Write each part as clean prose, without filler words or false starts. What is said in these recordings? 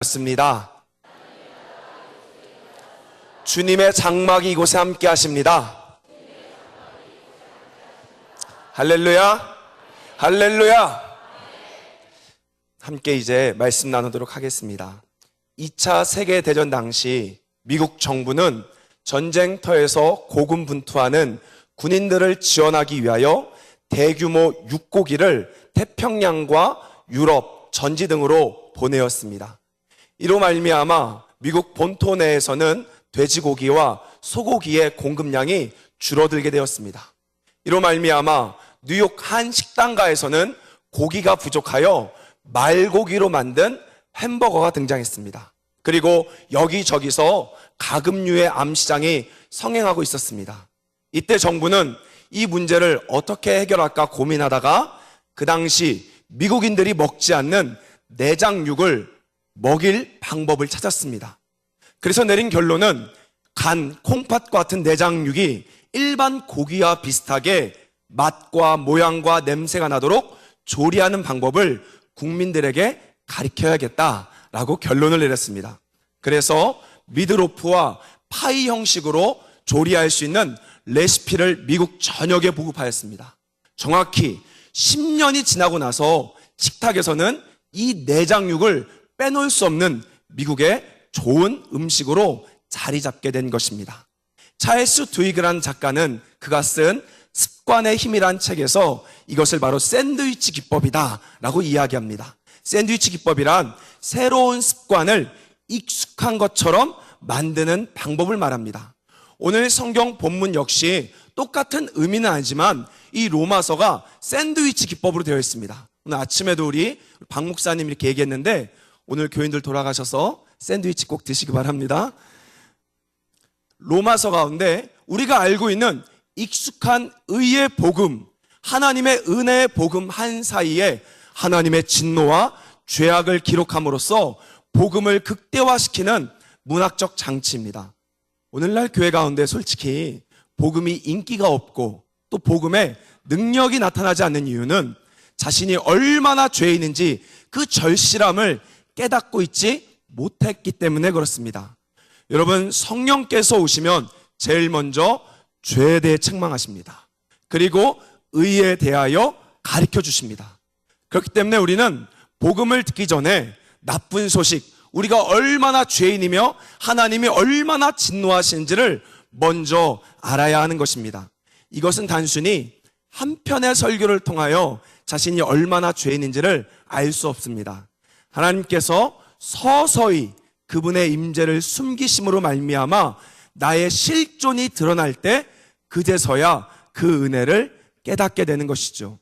습니다. 주님의 장막이 이곳에 함께 하십니다. 할렐루야, 할렐루야. 함께 이제 말씀 나누도록 하겠습니다. 2차 세계대전 당시 미국 정부는 전쟁터에서 고군분투하는 군인들을 지원하기 위하여 대규모 육고기를 태평양과 유럽, 전지 등으로 보내었습니다. 이로 말미암아 미국 본토 내에서는 돼지고기와 소고기의 공급량이 줄어들게 되었습니다. 이로 말미암아 뉴욕 한 식당가에서는 고기가 부족하여 말고기로 만든 햄버거가 등장했습니다. 그리고 여기저기서 가금류의 암시장이 성행하고 있었습니다. 이때 정부는 이 문제를 어떻게 해결할까 고민하다가 그 당시 미국인들이 먹지 않는 내장육을 먹일 방법을 찾았습니다. 그래서 내린 결론은 간, 콩팥과 같은 내장육이 일반 고기와 비슷하게 맛과 모양과 냄새가 나도록 조리하는 방법을 국민들에게 가르쳐야겠다라고 결론을 내렸습니다. 그래서 미드로프와 파이 형식으로 조리할 수 있는 레시피를 미국 전역에 보급하였습니다. 정확히 10년이 지나고 나서 식탁에서는 이 내장육을 빼놓을 수 없는 미국의 좋은 음식으로 자리 잡게 된 것입니다. 찰스 두이그라는 작가는 그가 쓴 습관의 힘이란 책에서 이것을 바로 샌드위치 기법이다 라고 이야기합니다. 샌드위치 기법이란 새로운 습관을 익숙한 것처럼 만드는 방법을 말합니다. 오늘 성경 본문 역시 똑같은 의미는 아니지만 이 로마서가 샌드위치 기법으로 되어 있습니다. 오늘 아침에도 우리 박 목사님 이렇게 얘기했는데 오늘 교인들 돌아가셔서 샌드위치 꼭 드시기 바랍니다. 로마서 가운데 우리가 알고 있는 익숙한 의의 복음, 하나님의 은혜의 복음 한 사이에 하나님의 진노와 죄악을 기록함으로써 복음을 극대화시키는 문학적 장치입니다. 오늘날 교회 가운데 솔직히 복음이 인기가 없고 또 복음에 능력이 나타나지 않는 이유는 자신이 얼마나 죄인인지 그 절실함을 깨닫고 있지 못했기 때문에 그렇습니다. 여러분, 성령께서 오시면 제일 먼저 죄에 대해 책망하십니다. 그리고 의에 대하여 가르쳐 주십니다. 그렇기 때문에 우리는 복음을 듣기 전에 나쁜 소식, 우리가 얼마나 죄인이며 하나님이 얼마나 진노하시는지를 먼저 알아야 하는 것입니다. 이것은 단순히 한 편의 설교를 통하여 자신이 얼마나 죄인인지를 알 수 없습니다. 하나님께서 서서히 그분의 임재를 숨기심으로 말미암아 나의 실존이 드러날 때 그제서야 그 은혜를 깨닫게 되는 것이죠.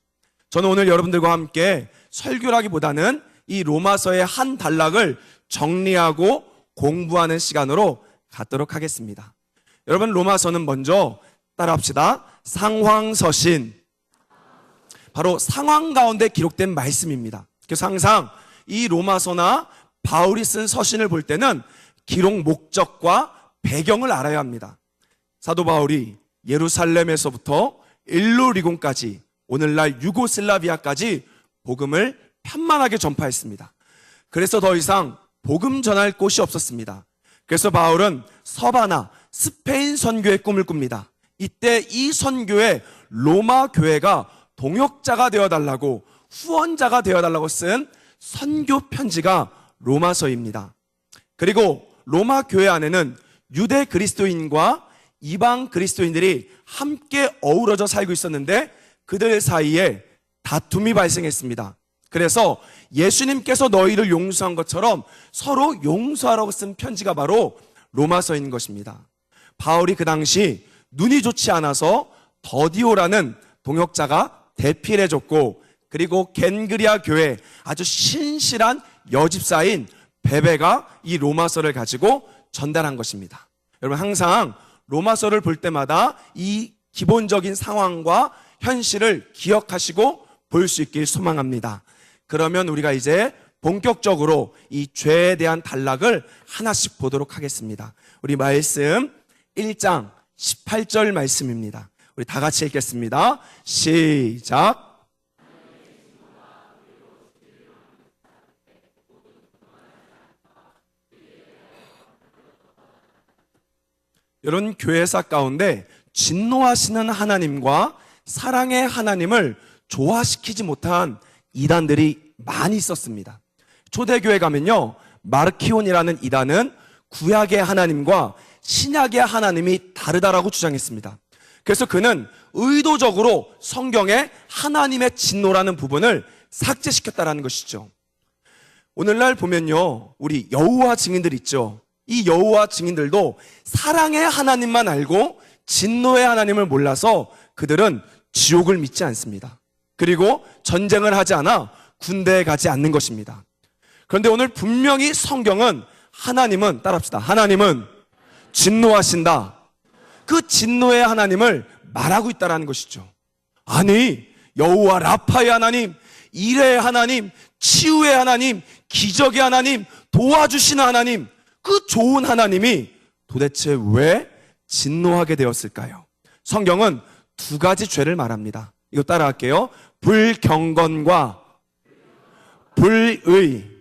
저는 오늘 여러분들과 함께 설교라기보다는 이 로마서의 한 단락을 정리하고 공부하는 시간으로 갖도록 하겠습니다. 여러분, 로마서는 먼저 따라합시다. 상황서신, 바로 상황 가운데 기록된 말씀입니다. 그래서 항상 이 로마서나 바울이 쓴 서신을 볼 때는 기록 목적과 배경을 알아야 합니다. 사도 바울이 예루살렘에서부터 일루리곤까지 오늘날 유고슬라비아까지 복음을 편만하게 전파했습니다. 그래서 더 이상 복음 전할 곳이 없었습니다. 그래서 바울은 서바나 스페인 선교의 꿈을 꿉니다. 이때 이 선교에 로마 교회가 동역자가 되어달라고, 후원자가 되어달라고 쓴 선교 편지가 로마서입니다. 그리고 로마 교회 안에는 유대 그리스도인과 이방 그리스도인들이 함께 어우러져 살고 있었는데 그들 사이에 다툼이 발생했습니다. 그래서 예수님께서 너희를 용서한 것처럼 서로 용서하라고 쓴 편지가 바로 로마서인 것입니다. 바울이 그 당시 눈이 좋지 않아서 더디오라는 동역자가 대필해줬고, 그리고 겐그리아 교회 아주 신실한 여집사인 베베가 이 로마서를 가지고 전달한 것입니다. 여러분, 항상 로마서를 볼 때마다 이 기본적인 상황과 현실을 기억하시고 볼 수 있길 소망합니다. 그러면 우리가 이제 본격적으로 이 죄에 대한 단락을 하나씩 보도록 하겠습니다. 우리 말씀 1장 18절 말씀입니다. 우리 다 같이 읽겠습니다. 시작. 이런 교회사 가운데 진노하시는 하나님과 사랑의 하나님을 조화시키지 못한 이단들이 많이 있었습니다. 초대교회 가면요, 마르키온이라는 이단은 구약의 하나님과 신약의 하나님이 다르다라고 주장했습니다. 그래서 그는 의도적으로 성경에 하나님의 진노라는 부분을 삭제시켰다라는 것이죠. 오늘날 보면요, 우리 여호와 증인들 있죠. 이 여호와 증인들도 사랑의 하나님만 알고 진노의 하나님을 몰라서 그들은 지옥을 믿지 않습니다. 그리고 전쟁을 하지 않아 군대에 가지 않는 것입니다. 그런데 오늘 분명히 성경은 하나님은, 따라합시다, 하나님은 진노하신다. 그 진노의 하나님을 말하고 있다는 것이죠. 아니, 여호와 라파의 하나님, 일의 하나님, 치유의 하나님, 기적의 하나님, 도와주시는 하나님, 그 좋은 하나님이 도대체 왜 진노하게 되었을까요? 성경은 두 가지 죄를 말합니다. 이거 따라할게요. 불경건과 불의.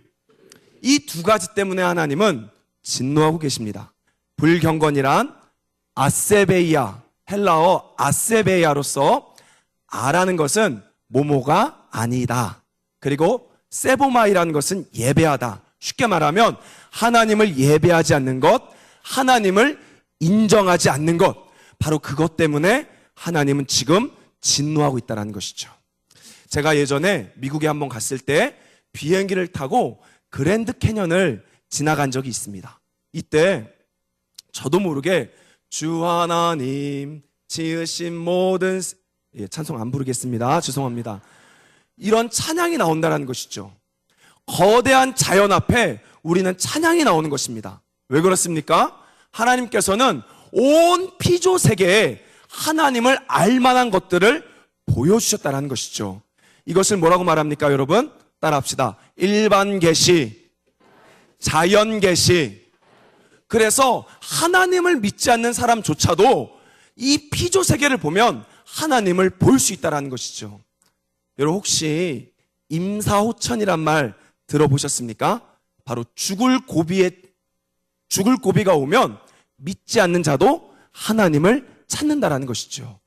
이 두 가지 때문에 하나님은 진노하고 계십니다. 불경건이란 아세베이아, 헬라어 아세베이아로서 아라는 것은 모모가 아니다. 그리고 세보마이라는 것은 예배하다. 쉽게 말하면 하나님을 예배하지 않는 것, 하나님을 인정하지 않는 것, 바로 그것 때문에 하나님은 지금 진노하고 있다는 것이죠. 제가 예전에 미국에 한번 갔을 때 비행기를 타고 그랜드 캐년을 지나간 적이 있습니다. 이때 저도 모르게 주 하나님 지으신 모든 찬송 안 부르겠습니다. 죄송합니다. 이런 찬양이 나온다는 것이죠. 거대한 자연 앞에 우리는 찬양이 나오는 것입니다. 왜 그렇습니까? 하나님께서는 온 피조 세계에 하나님을 알만한 것들을 보여주셨다는 것이죠. 이것을 뭐라고 말합니까, 여러분? 따라합시다. 일반 계시, 자연 계시. 그래서 하나님을 믿지 않는 사람조차도 이 피조 세계를 보면 하나님을 볼 수 있다는 것이죠. 여러분 혹시 임사호천이란 말 들어보셨습니까? 바로 죽을 고비가 오면 믿지 않는 자도 하나님을 찾는다라는 것이죠.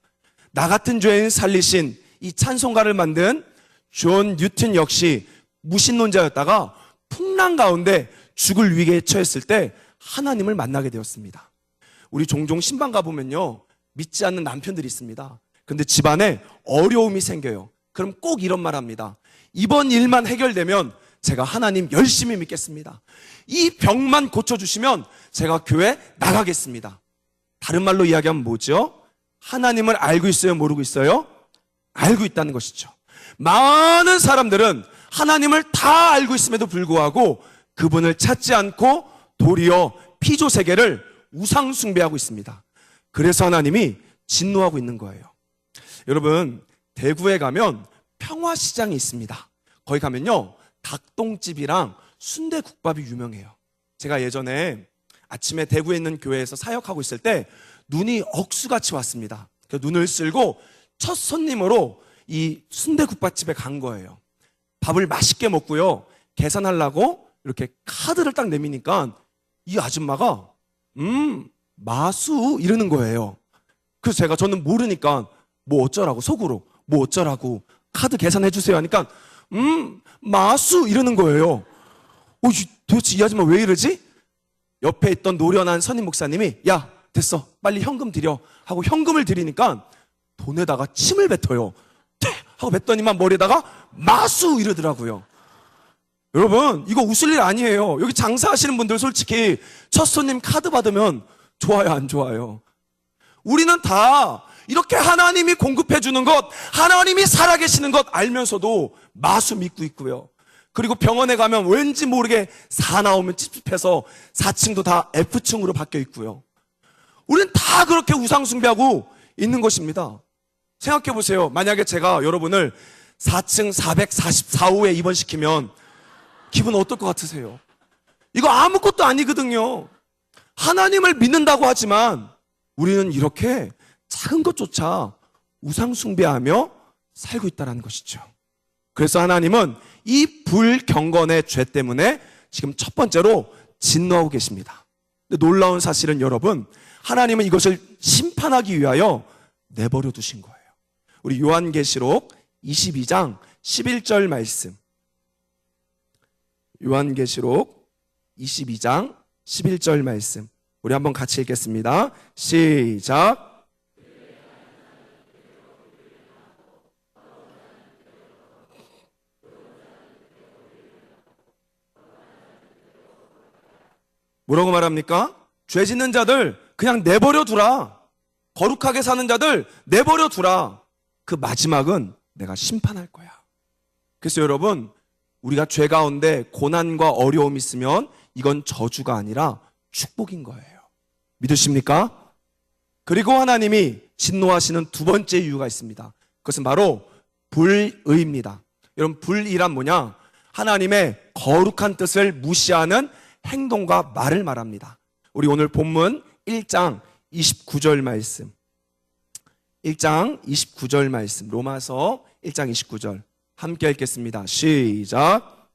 나 같은 죄인 살리신 이 찬송가를 만든 존 뉴튼 역시 무신론자였다가 풍랑 가운데 죽을 위기에 처했을 때 하나님을 만나게 되었습니다. 우리 종종 신방 가보면요, 믿지 않는 남편들이 있습니다. 그런데 집안에 어려움이 생겨요. 그럼 꼭 이런 말 합니다. 이번 일만 해결되면 제가 하나님 열심히 믿겠습니다. 이 병만 고쳐주시면 제가 교회 나가겠습니다. 다른 말로 이야기하면 뭐죠? 하나님을 알고 있어요? 모르고 있어요? 알고 있다는 것이죠. 많은 사람들은 하나님을 다 알고 있음에도 불구하고 그분을 찾지 않고 도리어 피조 세계를 우상 숭배하고 있습니다. 그래서 하나님이 진노하고 있는 거예요. 여러분, 대구에 가면 평화시장이 있습니다. 거기 가면요, 닭똥집이랑 순대국밥이 유명해요. 제가 예전에 아침에 대구에 있는 교회에서 사역하고 있을 때 눈이 억수같이 왔습니다. 그래서 눈을 쓸고 첫 손님으로 이 순대국밥집에 간 거예요. 밥을 맛있게 먹고요, 계산하려고 이렇게 카드를 딱 내미니까 이 아줌마가 마수 이러는 거예요. 그래서 저는 모르니까 뭐 어쩌라고, 속으로 뭐 어쩌라고 카드 계산해 주세요 하니까 마수 이러는 거예요. 도대체 이 아줌마 왜 이러지? 옆에 있던 노련한 선임 목사님이 야 됐어 빨리 현금 드려 하고 현금을 드리니까 돈에다가 침을 뱉어요. 하고 뱉더니만 머리에다가 마수 이러더라고요. 여러분, 이거 웃을 일 아니에요. 여기 장사하시는 분들 솔직히 첫 손님 카드 받으면 좋아요, 안 좋아요? 우리는 다 이렇게 하나님이 공급해 주는 것, 하나님이 살아계시는 것 알면서도 마수 믿고 있고요. 그리고 병원에 가면 왠지 모르게 사나오면 찝찝해서 4층도 다 F층으로 바뀌어 있고요. 우리는 다 그렇게 우상 숭배하고 있는 것입니다. 생각해 보세요. 만약에 제가 여러분을 4층 444호에 입원시키면 기분 어떨 것 같으세요? 이거 아무것도 아니거든요. 하나님을 믿는다고 하지만 우리는 이렇게 작은 것조차 우상 숭배하며 살고 있다는 것이죠. 그래서 하나님은 이 불경건의 죄 때문에 지금 첫 번째로 진노하고 계십니다. 근데 놀라운 사실은 여러분, 하나님은 이것을 심판하기 위하여 내버려 두신 거예요. 우리 요한계시록 22장 11절 말씀. 요한계시록 22장 11절 말씀. 우리 한번 같이 읽겠습니다. 시작. 뭐라고 말합니까? 죄 짓는 자들 그냥 내버려 두라. 거룩하게 사는 자들 내버려 두라. 그 마지막은 내가 심판할 거야. 그래서 여러분, 우리가 죄 가운데 고난과 어려움이 있으면 이건 저주가 아니라 축복인 거예요. 믿으십니까? 그리고 하나님이 진노하시는 두 번째 이유가 있습니다. 그것은 바로 불의입니다. 여러분, 불의란 뭐냐? 하나님의 거룩한 뜻을 무시하는 행동과 말을 말합니다. 우리 오늘 본문 1장 29절 말씀. 1장 29절 말씀. 로마서 1장 29절. 함께 읽겠습니다. 시작.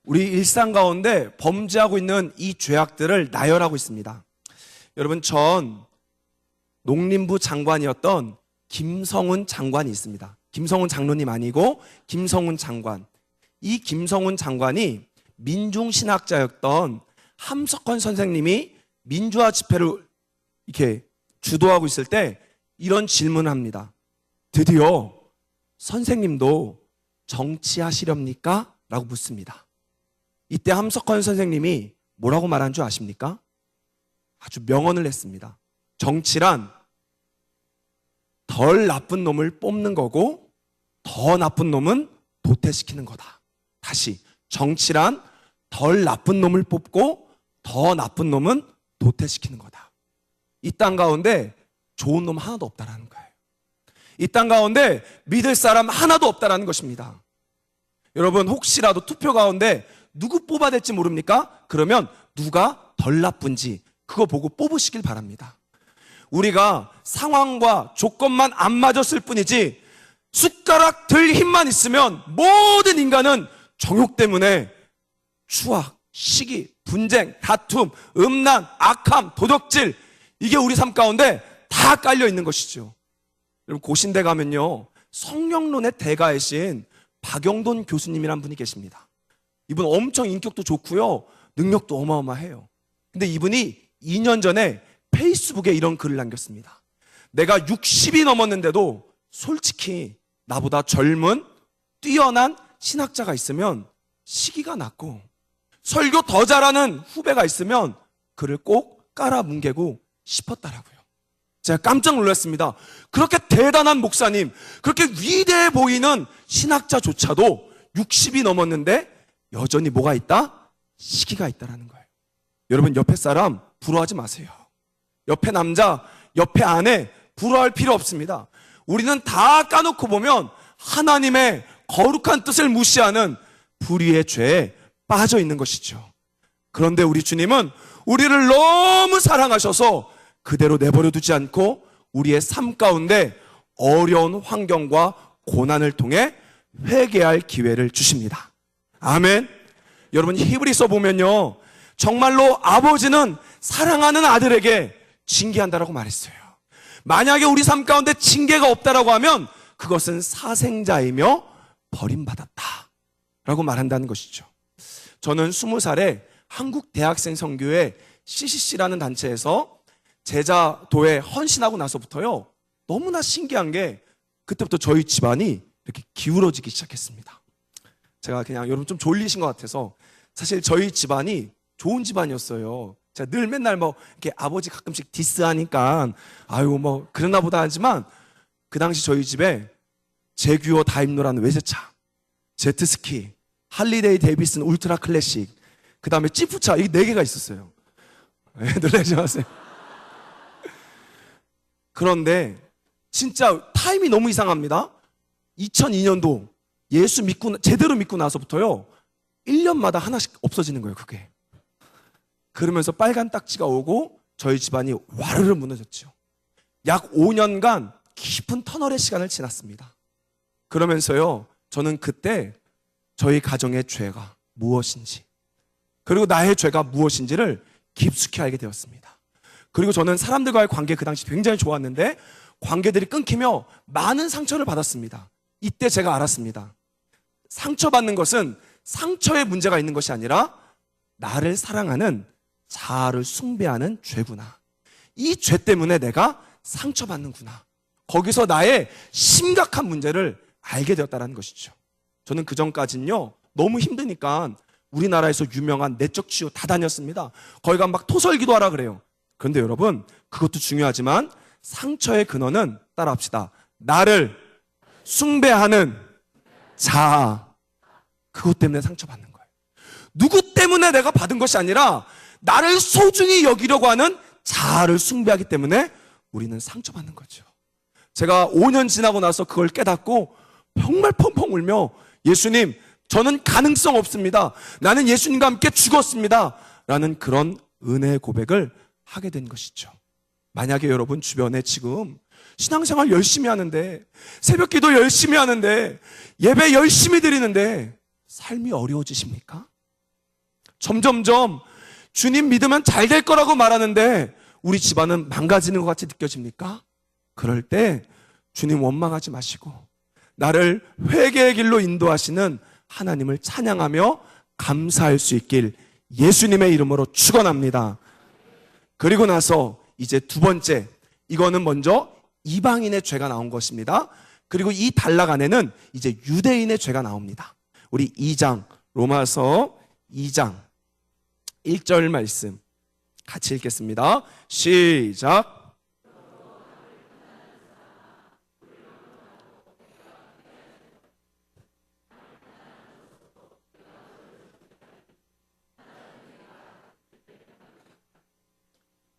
우리 일상 가운데 범죄하고 있는 이 죄악들을 나열하고 있습니다. 여러분, 전 농림부 장관이었던 김성훈 장관이 있습니다. 김성훈 장로님 아니고 김성훈 장관. 이 김성훈 장관이 민중신학자였던 함석헌 선생님이 민주화 집회를 이렇게 주도하고 있을 때 이런 질문을 합니다. 드디어 선생님도 정치하시렵니까? 라고 묻습니다. 이때 함석헌 선생님이 뭐라고 말한 줄 아십니까? 아주 명언을 했습니다. 정치란 덜 나쁜 놈을 뽑는 거고 더 나쁜 놈은 도태시키는 거다. 다시, 정치란 덜 나쁜 놈을 뽑고 더 나쁜 놈은 도태시키는 거다. 이 땅 가운데 좋은 놈 하나도 없다라는 거예요. 이 땅 가운데 믿을 사람 하나도 없다라는 것입니다. 여러분, 혹시라도 투표 가운데 누구 뽑아야 될지 모릅니까? 그러면 누가 덜 나쁜지 그거 보고 뽑으시길 바랍니다. 우리가 상황과 조건만 안 맞았을 뿐이지 숟가락 들 힘만 있으면 모든 인간은 정욕 때문에 추악, 시기, 분쟁, 다툼, 음란, 악함, 도덕질, 이게 우리 삶 가운데 다 깔려 있는 것이죠. 여러분, 고신대 가면요, 성령론의 대가이신 박영돈 교수님이란 분이 계십니다. 이분 엄청 인격도 좋고요, 능력도 어마어마해요. 근데 이분이 2년 전에 페이스북에 이런 글을 남겼습니다. 내가 60이 넘었는데도 솔직히 나보다 젊은 뛰어난 신학자가 있으면 시기가 났고, 설교 더 잘하는 후배가 있으면 그를 꼭 깔아뭉개고 싶었다라고요. 제가 깜짝 놀랐습니다. 그렇게 대단한 목사님, 그렇게 위대해 보이는 신학자조차도 60이 넘었는데 여전히 뭐가 있다? 시기가 있다라는 거예요. 여러분, 옆에 사람 부러워하지 마세요. 옆에 남자, 옆에 아내 부러워할 필요 없습니다. 우리는 다 까놓고 보면 하나님의 거룩한 뜻을 무시하는 불의의 죄에 빠져 있는 것이죠. 그런데 우리 주님은 우리를 너무 사랑하셔서 그대로 내버려 두지 않고 우리의 삶 가운데 어려운 환경과 고난을 통해 회개할 기회를 주십니다. 아멘. 여러분, 히브리서 보면요, 정말로 아버지는 사랑하는 아들에게 징계한다라고 말했어요. 만약에 우리 삶 가운데 징계가 없다라고 하면 그것은 사생자이며 버림받았다 라고 말한다는 것이죠. 저는 20살에 한국 대학생 선교회 CCC라는 단체에서 제자도에 헌신하고 나서부터요, 너무나 신기한 게 그때부터 저희 집안이 이렇게 기울어지기 시작했습니다. 제가 그냥 여러분 좀 졸리신 것 같아서, 사실 저희 집안이 좋은 집안이었어요. 제가 늘 맨날 뭐 이렇게 아버지 가끔씩 디스하니까 아유 뭐 그러나 보다 하지만, 그 당시 저희 집에 제규어 다임노라는 외제차, 제트스키, 할리데이 데이비슨 울트라 클래식, 그 다음에 찌푸차, 이게 4개가 있었어요. 놀라지 마세요. 그런데 진짜 타임이 너무 이상합니다. 2002년도 예수 믿고 제대로 믿고 나서부터요, 1년마다 하나씩 없어지는 거예요, 그게. 그러면서 빨간 딱지가 오고 저희 집안이 와르르 무너졌죠. 약 5년간 깊은 터널의 시간을 지났습니다. 그러면서요, 저는 그때 저희 가정의 죄가 무엇인지, 그리고 나의 죄가 무엇인지를 깊숙이 알게 되었습니다. 그리고 저는 사람들과의 관계 그 당시 굉장히 좋았는데 관계들이 끊기며 많은 상처를 받았습니다. 이때 제가 알았습니다. 상처받는 것은 상처에 문제가 있는 것이 아니라 나를 사랑하는 자아를 숭배하는 죄구나. 이 죄 때문에 내가 상처받는구나. 거기서 나의 심각한 문제를 알게 되었다는 것이죠. 저는 그 전까지는요, 너무 힘드니까 우리나라에서 유명한 내적 치유 다 다녔습니다. 거기 가면 막 토설기도 하라 그래요. 그런데 여러분, 그것도 중요하지만 상처의 근원은, 따라합시다, 나를 숭배하는 자아, 그것 때문에 상처받는 거예요. 누구 때문에 내가 받은 것이 아니라 나를 소중히 여기려고 하는 자아를 숭배하기 때문에 우리는 상처받는 거죠. 제가 5년 지나고 나서 그걸 깨닫고 정말 펑펑 울며, 예수님, 저는 가능성 없습니다. 나는 예수님과 함께 죽었습니다. 라는 그런 은혜의 고백을 하게 된 것이죠. 만약에 여러분 주변에 지금 신앙생활 열심히 하는데, 새벽 기도 열심히 하는데, 예배 열심히 드리는데 삶이 어려워지십니까? 점점점 주님 믿으면 잘 될 거라고 말하는데 우리 집안은 망가지는 것 같이 느껴집니까? 그럴 때 주님 원망하지 마시고 나를 회개의 길로 인도하시는 하나님을 찬양하며 감사할 수 있길 예수님의 이름으로 축원합니다. 그리고 나서 이제 두 번째, 이거는 먼저 이방인의 죄가 나온 것입니다. 그리고 이 단락 안에는 이제 유대인의 죄가 나옵니다. 우리 2장, 로마서 2장 1절 말씀 같이 읽겠습니다. 시작.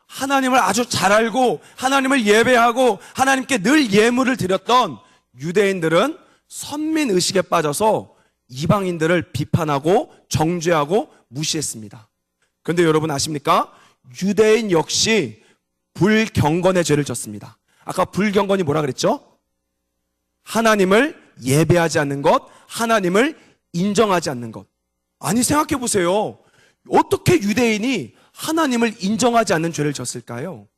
하나님을 아주 잘 알고 하나님을 예배하고 하나님께 늘 예물을 드렸던 유대인들은 선민의식에 빠져서 이방인들을 비판하고 정죄하고 무시했습니다. 그런데 여러분 아십니까? 유대인 역시 불경건의 죄를 졌습니다. 아까 불경건이 뭐라 그랬죠? 하나님을 예배하지 않는 것, 하나님을 인정하지 않는 것. 아니, 생각해 보세요. 어떻게 유대인이 하나님을 인정하지 않는 죄를 졌을까요?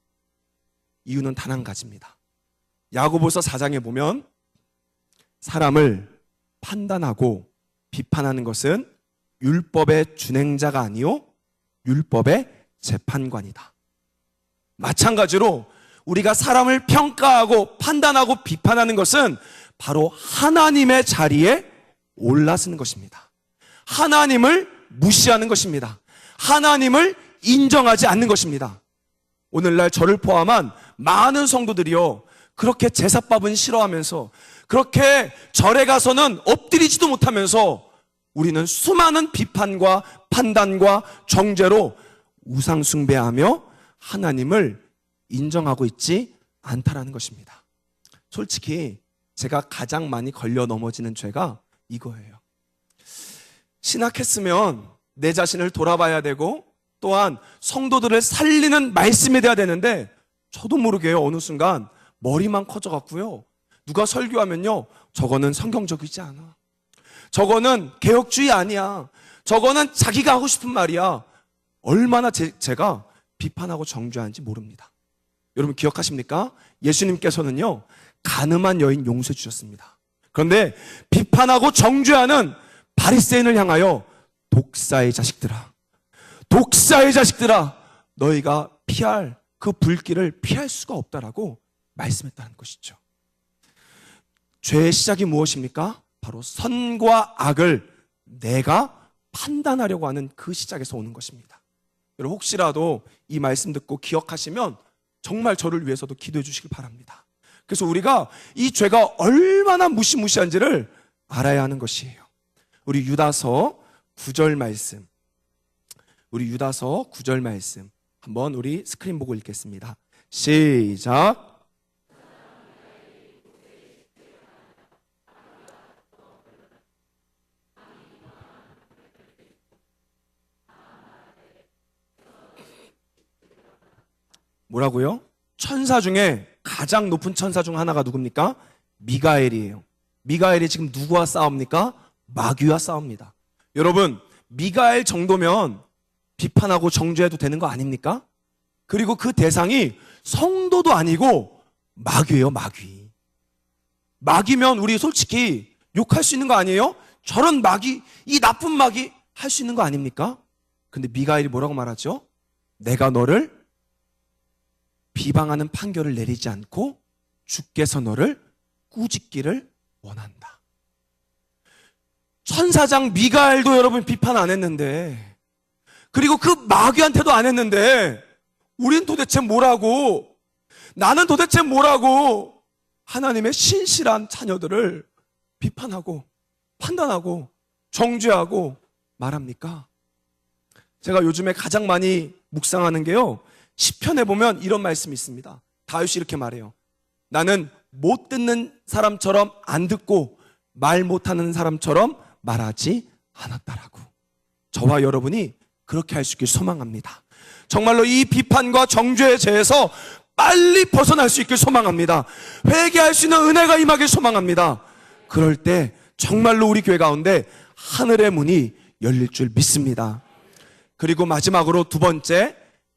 이유는 단 한 가지입니다. 야고보서 4장에 보면 사람을 판단하고 비판하는 것은 율법의 준행자가 아니요 율법의 재판관이다. 마찬가지로 우리가 사람을 평가하고 판단하고 비판하는 것은 바로 하나님의 자리에 올라서는 것입니다. 하나님을 무시하는 것입니다. 하나님을 인정하지 않는 것입니다. 오늘날 저를 포함한 많은 성도들이요, 그렇게 제사밥은 싫어하면서, 그렇게 절에 가서는 엎드리지도 못하면서 우리는 수많은 비판과 판단과 정죄로 우상 숭배하며 하나님을 인정하고 있지 않다라는 것입니다. 솔직히 제가 가장 많이 걸려 넘어지는 죄가 이거예요. 신학했으면 내 자신을 돌아봐야 되고 또한 성도들을 살리는 말씀이 돼야 되는데 저도 모르게요, 어느 순간 머리만 커져갖고요, 누가 설교하면요, 저거는 성경적이지 않아, 저거는 개혁주의 아니야, 저거는 자기가 하고 싶은 말이야, 얼마나 제가 비판하고 정죄하는지 모릅니다. 여러분 기억하십니까? 예수님께서는요, 가늠한 여인 용서해 주셨습니다. 그런데 비판하고 정죄하는 바리새인을 향하여 독사의 자식들아, 독사의 자식들아, 너희가 피할 그 불길을 피할 수가 없다라고 말씀했다는 것이죠. 죄의 시작이 무엇입니까? 바로 선과 악을 내가 판단하려고 하는 그 시작에서 오는 것입니다. 여러분 혹시라도 이 말씀 듣고 기억하시면 정말 저를 위해서도 기도해 주시길 바랍니다. 그래서 우리가 이 죄가 얼마나 무시무시한지를 알아야 하는 것이에요. 우리 유다서 9절 말씀, 우리 유다서 9절 말씀 한번 우리 스크린 보고 읽겠습니다. 시작. 뭐라고요? 천사 중에 가장 높은 천사 중 하나가 누굽니까? 미가엘이에요. 미가엘이 지금 누구와 싸웁니까? 마귀와 싸웁니다. 여러분, 미가엘 정도면 비판하고 정죄해도 되는 거 아닙니까? 그리고 그 대상이 성도도 아니고 마귀예요, 마귀. 마귀면 우리 솔직히 욕할 수 있는 거 아니에요? 저런 마귀, 이 나쁜 마귀 할 수 있는 거 아닙니까? 근데 미가엘이 뭐라고 말하죠? 내가 너를 비방하는 판결을 내리지 않고 주께서 너를 꾸짖기를 원한다. 천사장 미가엘도 여러분 비판 안 했는데, 그리고 그 마귀한테도 안 했는데, 우린 도대체 뭐라고, 나는 도대체 뭐라고 하나님의 신실한 자녀들을 비판하고 판단하고 정죄하고 말합니까? 제가 요즘에 가장 많이 묵상하는 게요, 시편에 보면 이런 말씀이 있습니다. 다윗이 이렇게 말해요. 나는 못 듣는 사람처럼 안 듣고 말 못하는 사람처럼 말하지 않았다라고. 저와 여러분이 그렇게 할 수 있길 소망합니다. 정말로 이 비판과 정죄의 죄에서 빨리 벗어날 수 있길 소망합니다. 회개할 수 있는 은혜가 임하길 소망합니다. 그럴 때 정말로 우리 교회 가운데 하늘의 문이 열릴 줄 믿습니다. 그리고 마지막으로 두 번째,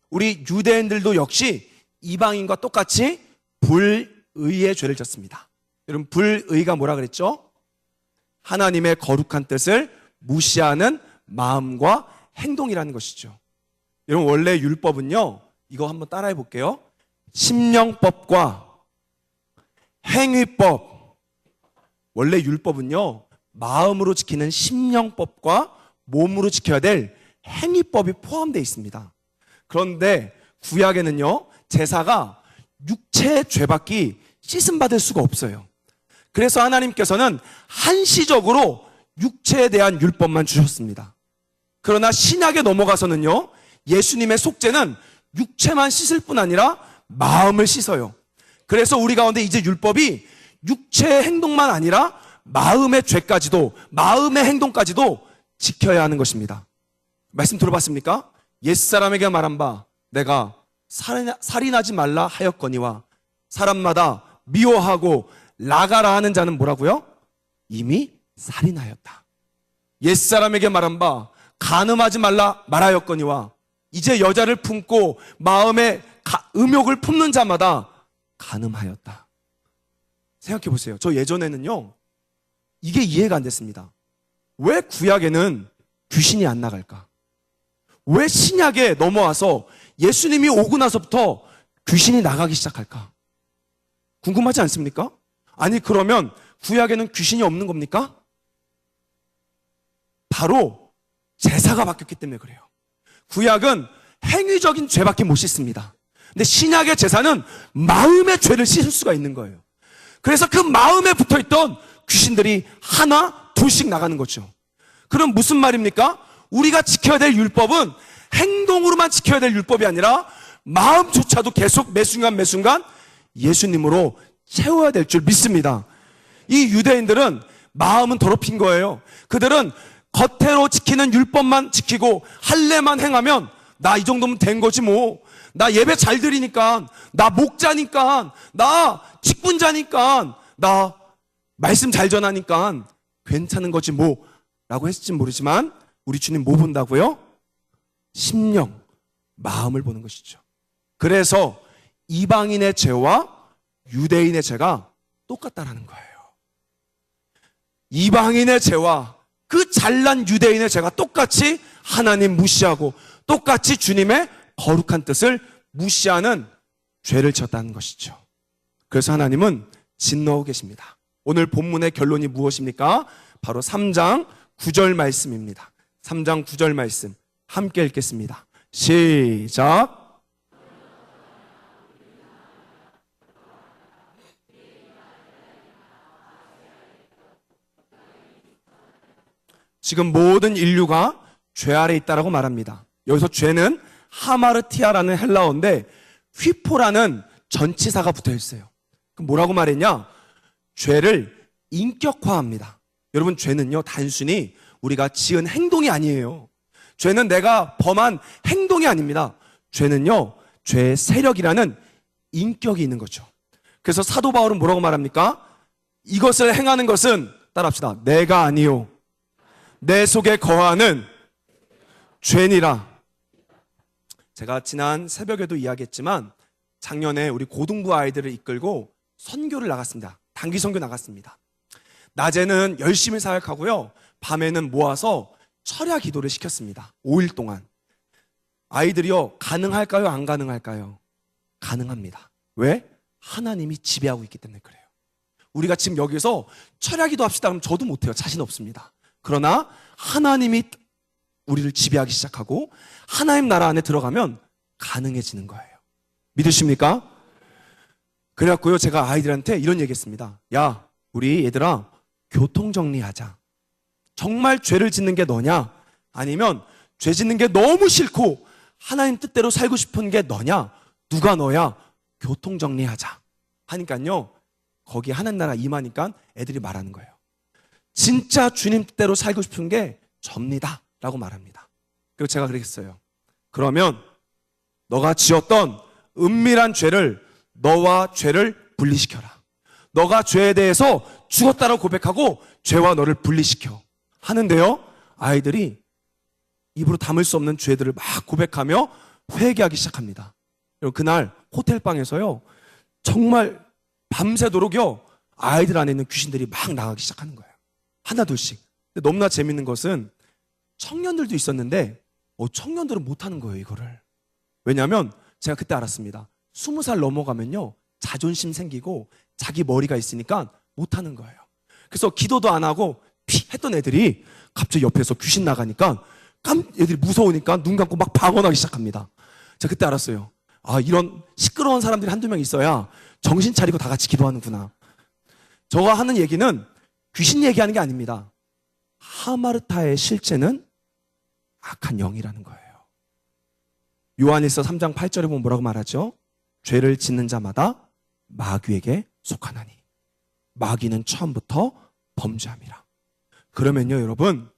우리 유대인들도 역시 이방인과 똑같이 불의의 죄를 졌습니다. 여러분, 불의가 뭐라 그랬죠? 하나님의 거룩한 뜻을 무시하는 마음과 행동이라는 것이죠. 여러분, 원래 율법은요, 이거 한번 따라해 볼게요. 심령법과 행위법. 원래 율법은요, 마음으로 지키는 심령법과 몸으로 지켜야 될 행위법이 포함되어 있습니다. 그런데 구약에는요, 제사가 육체의 죄밖에 씻음받을 수가 없어요. 그래서 하나님께서는 한시적으로 육체에 대한 율법만 주셨습니다. 그러나 신약에 넘어가서는요, 예수님의 속죄는 육체만 씻을 뿐 아니라 마음을 씻어요. 그래서 우리 가운데 이제 율법이 육체의 행동만 아니라 마음의 죄까지도, 마음의 행동까지도 지켜야 하는 것입니다. 말씀 들어봤습니까? 옛사람에게 말한 바 내가 살인하지 말라 하였거니와 사람마다 미워하고 나가라 하는 자는 뭐라고요? 이미 살인하였다. 옛사람에게 말한 바 간음하지 말라 말하였거니와 이제 여자를 품고 마음에 음욕을 품는 자마다 간음하였다. 생각해 보세요. 저 예전에는요, 이게 이해가 안 됐습니다. 왜 구약에는 귀신이 안 나갈까? 왜 신약에 넘어와서 예수님이 오고 나서부터 귀신이 나가기 시작할까? 궁금하지 않습니까? 아니, 그러면 구약에는 귀신이 없는 겁니까? 바로 제사가 바뀌었기 때문에 그래요. 구약은 행위적인 죄밖에 못 씻습니다. 근데 신약의 제사는 마음의 죄를 씻을 수가 있는 거예요. 그래서 그 마음에 붙어있던 귀신들이 하나 둘씩 나가는 거죠. 그럼 무슨 말입니까? 우리가 지켜야 될 율법은 행동으로만 지켜야 될 율법이 아니라 마음조차도 계속 매순간 예수님으로 채워야 될 줄 믿습니다. 이 유대인들은 마음은 더럽힌 거예요. 그들은 겉으로 지키는 율법만 지키고 할례만 행하면 나 이 정도면 된 거지 뭐. 나 예배 잘 드리니까, 나 목자니까, 나 직분자니까, 나 말씀 잘 전하니까 괜찮은 거지 뭐 라고 했을지 모르지만 우리 주님 뭐 본다고요? 심령, 마음을 보는 것이죠. 그래서 이방인의 죄와 유대인의 죄가 똑같다라는 거예요. 이방인의 죄와 그 잘난 유대인의 죄가 똑같이 하나님 무시하고 똑같이 주님의 거룩한 뜻을 무시하는 죄를 지었다는 것이죠. 그래서 하나님은 진노하고 계십니다. 오늘 본문의 결론이 무엇입니까? 바로 3장 9절 말씀입니다. 3장 9절 말씀 함께 읽겠습니다. 시작. 지금 모든 인류가 죄 아래 있다라고 말합니다. 여기서 죄는 하마르티아라는 헬라어인데 휘포라는 전치사가 붙어 있어요. 그럼 뭐라고 말했냐? 죄를 인격화합니다. 여러분, 죄는요, 단순히 우리가 지은 행동이 아니에요. 죄는 내가 범한 행동이 아닙니다. 죄는요, 죄의 세력이라는 인격이 있는 거죠. 그래서 사도 바울은 뭐라고 말합니까? 이것을 행하는 것은, 따라합시다, 내가 아니요 내 속에 거하는 죄니라. 제가 지난 새벽에도 이야기했지만 작년에 우리 고등부 아이들을 이끌고 선교를 나갔습니다. 단기 선교 나갔습니다. 낮에는 열심히 사역하고요, 밤에는 모아서 철야 기도를 시켰습니다. 5일 동안. 아이들이요, 가능할까요? 안 가능할까요? 가능합니다. 왜? 하나님이 지배하고 있기 때문에 그래요. 우리가 지금 여기서 철야 기도 합시다 그러면 저도 못해요. 자신 없습니다. 그러나 하나님이 우리를 지배하기 시작하고 하나님 나라 안에 들어가면 가능해지는 거예요. 믿으십니까? 그래갖고요, 제가 아이들한테 이런 얘기했습니다. 야, 우리 얘들아, 교통정리하자. 정말 죄를 짓는 게 너냐? 아니면 죄 짓는 게 너무 싫고 하나님 뜻대로 살고 싶은 게 너냐? 누가 너야? 교통정리하자 하니까요, 거기 하나님 나라 임하니까 애들이 말하는 거예요. 진짜 주님 뜻대로 살고 싶은 게 접니다 라고 말합니다. 그리고 제가 그랬어요. 그러면 너가 지었던 은밀한 죄를, 너와 죄를 분리시켜라. 너가 죄에 대해서 죽었다라고 고백하고 죄와 너를 분리시켜 하는데요, 아이들이 입으로 담을 수 없는 죄들을 막 고백하며 회개하기 시작합니다. 그날 호텔방에서요, 정말 밤새도록요, 아이들 안에 있는 귀신들이 막 나가기 시작하는 거예요. 하나 둘씩. 근데 너무나 재밌는 것은 청년들도 있었는데 청년들은 못하는 거예요, 이거를. 왜냐하면 제가 그때 알았습니다. 20살 넘어가면요, 자존심 생기고 자기 머리가 있으니까 못하는 거예요. 그래서 기도도 안 하고 피 했던 애들이 갑자기 옆에서 귀신 나가니까 애들이 무서우니까 눈 감고 막 방언하기 시작합니다. 제가 그때 알았어요. 아, 이런 시끄러운 사람들이 한두 명 있어야 정신 차리고 다 같이 기도하는구나. 저가 하는 얘기는 귀신 얘기하는 게 아닙니다. 하마르타의 실제는 악한 영이라는 거예요. 요한일서 3장 8절에 보면 뭐라고 말하죠? 죄를 짓는 자마다 마귀에게 속하나니 마귀는 처음부터 범죄함이라. 그러면요, 여러분,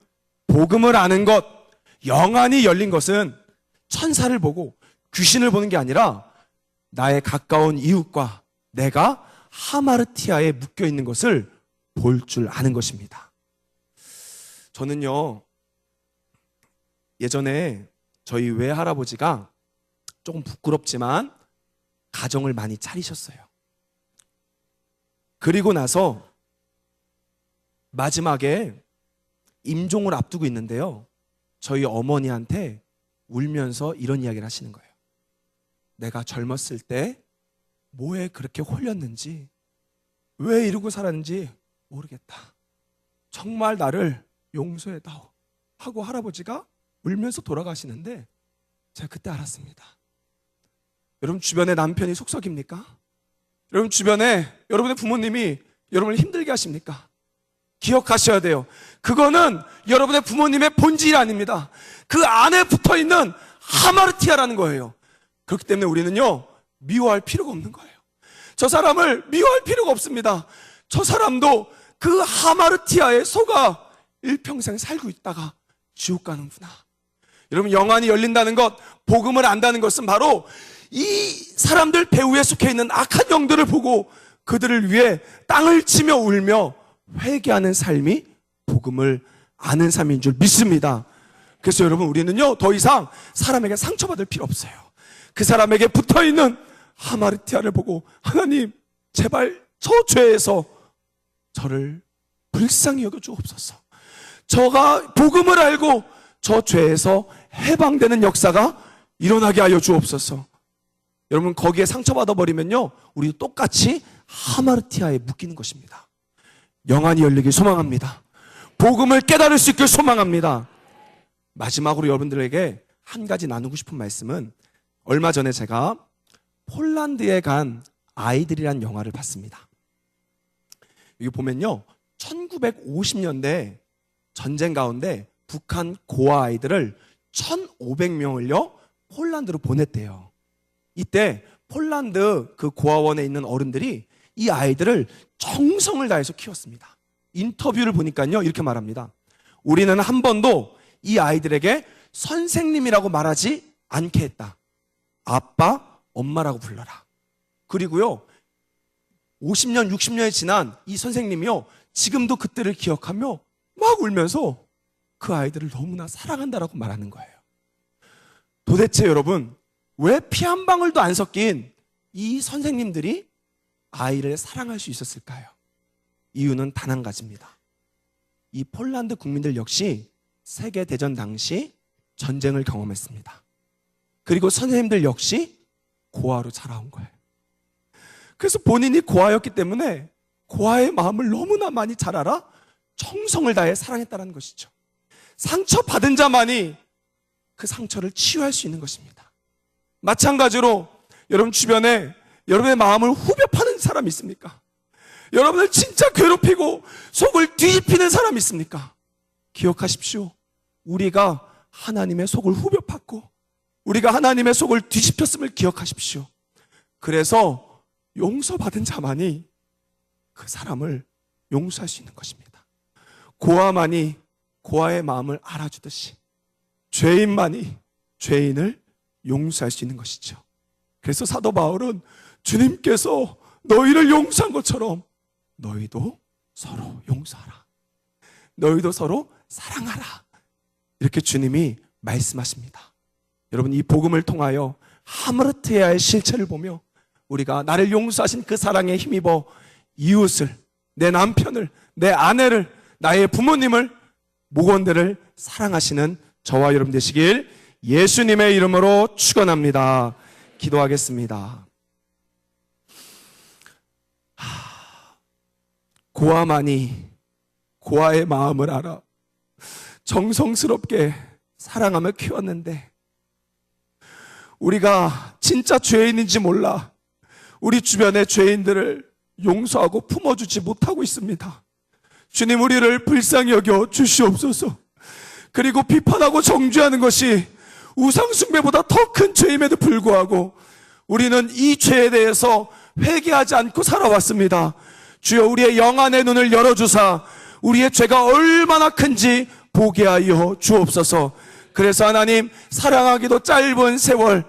복음을 아는 것, 영안이 열린 것은 천사를 보고 귀신을 보는 게 아니라 나의 가까운 이웃과 내가 하마르티아에 묶여 있는 것을 볼 줄 아는 것입니다. 저는요, 예전에 저희 외할아버지가 조금 부끄럽지만 가정을 많이 차리셨어요. 그리고 나서 마지막에 임종을 앞두고 있는데요, 저희 어머니한테 울면서 이런 이야기를 하시는 거예요. 내가 젊었을 때 뭐에 그렇게 홀렸는지, 왜 이러고 살았는지 모르겠다. 정말 나를 용서해다오 하고 할아버지가 울면서 돌아가시는데 제가 그때 알았습니다. 여러분 주변에 남편이 속썩입니까? 여러분 주변에 여러분의 부모님이 여러분을 힘들게 하십니까? 기억하셔야 돼요. 그거는 여러분의 부모님의 본질이 아닙니다. 그 안에 붙어있는 하마르티아라는 거예요. 그렇기 때문에 우리는요, 미워할 필요가 없는 거예요. 저 사람을 미워할 필요가 없습니다. 저 사람도 그 하마르티아에 속아 일평생 살고 있다가 지옥 가는구나. 여러분, 영안이 열린다는 것, 복음을 안다는 것은 바로 이 사람들 배후에 속해 있는 악한 영들을 보고 그들을 위해 땅을 치며 울며 회개하는 삶이 복음을 아는 삶인 줄 믿습니다. 그래서 여러분, 우리는요, 더 이상 사람에게 상처받을 필요 없어요. 그 사람에게 붙어있는 하마르티아를 보고 하나님, 제발 저 죄에서 저를 불쌍히 여겨주옵소서. 저가 복음을 알고 저 죄에서 해방되는 역사가 일어나게 하여 주옵소서. 여러분, 거기에 상처받아 버리면요, 우리도 똑같이 하마르티아에 묶이는 것입니다. 영안이 열리길 소망합니다. 복음을 깨달을 수 있길 소망합니다. 마지막으로 여러분들에게 한 가지 나누고 싶은 말씀은, 얼마 전에 제가 폴란드에 간 아이들이란 영화를 봤습니다. 여기 보면요, 1950년대 전쟁 가운데 북한 고아 아이들을 1,500명을요 폴란드로 보냈대요. 이때 폴란드 그 고아원에 있는 어른들이 이 아이들을 정성을 다해서 키웠습니다. 인터뷰를 보니까요, 이렇게 말합니다. 우리는 한 번도 이 아이들에게 선생님이라고 말하지 않게 했다. 아빠, 엄마라고 불러라. 그리고요, 50년, 60년이 지난 이 선생님이요, 지금도 그때를 기억하며 막 울면서 그 아이들을 너무나 사랑한다라고 말하는 거예요. 도대체 여러분, 왜 피 한 방울도 안 섞인 이 선생님들이 아이를 사랑할 수 있었을까요? 이유는 단 한 가지입니다. 이 폴란드 국민들 역시 세계대전 당시 전쟁을 경험했습니다. 그리고 선생님들 역시 고아로 자라온 거예요. 그래서 본인이 고아였기 때문에 고아의 마음을 너무나 많이 잘 알아 정성을 다해 사랑했다는 것이죠. 상처받은 자만이 그 상처를 치유할 수 있는 것입니다. 마찬가지로 여러분 주변에 여러분의 마음을 후벼 파는 사람 있습니까? 여러분을 진짜 괴롭히고 속을 뒤집히는 사람 있습니까? 기억하십시오. 우리가 하나님의 속을 후벼 팠고 우리가 하나님의 속을 뒤집혔음을 기억하십시오. 그래서 용서받은 자만이 그 사람을 용서할 수 있는 것입니다. 고아만이 고아의 마음을 알아주듯이 죄인만이 죄인을 용서할 수 있는 것이죠. 그래서 사도 바울은 주님께서 너희를 용서한 것처럼 너희도 서로 용서하라. 너희도 서로 사랑하라. 이렇게 주님이 말씀하십니다. 여러분, 이 복음을 통하여 하므르트야의 실체를 보며 우리가 나를 용서하신 그 사랑에 힘입어 이웃을, 내 남편을, 내 아내를, 나의 부모님을, 목원들을 사랑하시는 저와 여러분 되시길 예수님의 이름으로 축원합니다. 기도하겠습니다. 고아만이 고아의 마음을 알아 정성스럽게 사랑하며 키웠는데 우리가 진짜 죄인인지 몰라 우리 주변의 죄인들을 용서하고 품어주지 못하고 있습니다. 주님, 우리를 불쌍히 여겨 주시옵소서. 그리고 비판하고 정죄하는 것이 우상숭배보다 더 큰 죄임에도 불구하고 우리는 이 죄에 대해서 회개하지 않고 살아왔습니다. 주여, 우리의 영안의 눈을 열어주사 우리의 죄가 얼마나 큰지 보게 하여 주옵소서. 그래서 하나님, 사랑하기도 짧은 세월,